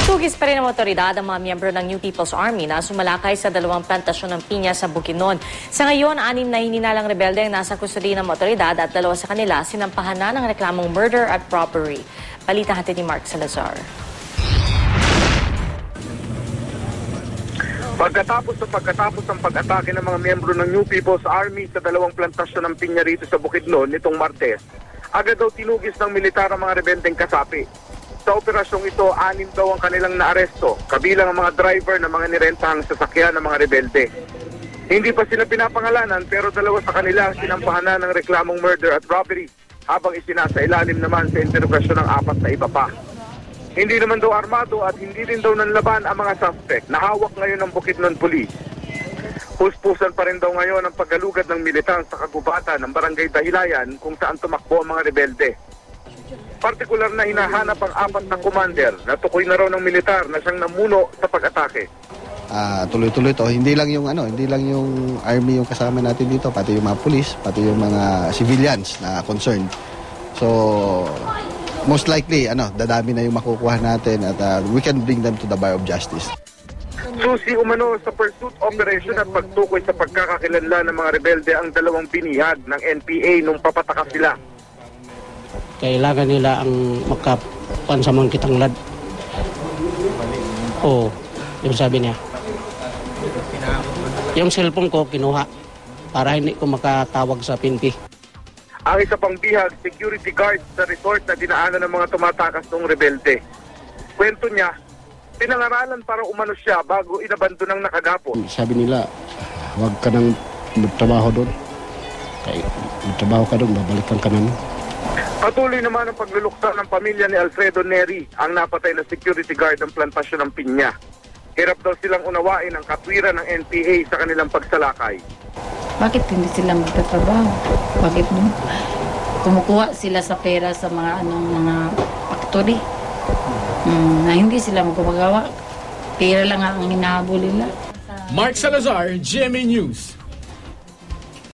Tinutugis pa rin ng otoridad ang mga miyembro ng New People's Army na sumalakay sa dalawang plantasyon ng pinya sa Bukidnon. Sa ngayon, 6 na hininalang rebelde ang nasa kustodiya ng otoridad at 2 sa kanila sinampahan na ng reklamong murder at robbery. Balita hatid ni Mark Salazar. Pagkatapos ng pag-atake ng mga miyembro ng New People's Army sa dalawang plantasyon ng pinya rito sa Bukidnon nitong Martes, agad daw tinugis ng militar ang mga rebendeng kasapi. Sa operasyong ito, 6 daw ang kanilang naaresto, kabilang ang mga driver ng mga nirentahang sasakyan ng mga rebelde. Hindi pa sila pinapangalanan pero 2 sa kanila ang sinampahan na ng reklamong murder at robbery, habang isinasailalim naman sa interogasyon ng 4 na iba pa. Hindi naman daw armado at hindi rin daw nanlaban ang mga suspect na hawak ngayon ng Bukidnon Police. Puspusan pa rin daw ngayon ang paggalugad ng militar sa kagubatan ng Barangay Dahilayan kung saan tumakbo ang mga rebelde. Partikular na hinahanap ang 4 na commander na tukoy na raw ng militar na siyang namuno sa pag-atake. Tuloy-tuloy to, hindi lang yung army yung kasama natin dito, pati yung mga police, pati yung mga civilians na concerned. So most likely dadami na yung makukuha natin at we can bring them to the bar of justice. Susi umano sa pursuit operation at pagtukoy sa pagkakakilanlan ng mga rebelde ang 2 binihag ng NPA nung papatakas sila. Kailangan nila ang makapansamang kitang lad. Yung sabi niya. Yung cellphone ko kinuha para hindi ko makatawag sa PNP. Ang isa pang bihag, security guard sa resort na dinaanan ng mga tumatakas ng rebelde. Kwento niya, pinangaralan para umano siya bago inabando ng nakagapon. Sabi nila, huwag ka nang magtrabaho doon. Kaya magtrabaho ka doon, babalikan ka namin. Patuloy naman ang pagluluksa ng pamilya ni Alfredo Neri, ang napatay na security guard ng plantasyon ng Pinya. Hirap daw silang unawain ang katwiran ng NPA sa kanilang pagsalakay. Bakit hindi sila magtatrabaho? Bakit no? Kumukuha sila sa pera sa mga factory. Na hindi sila magpapagawa. Pera lang ang hinahabol nila. Mark Salazar, GMA News.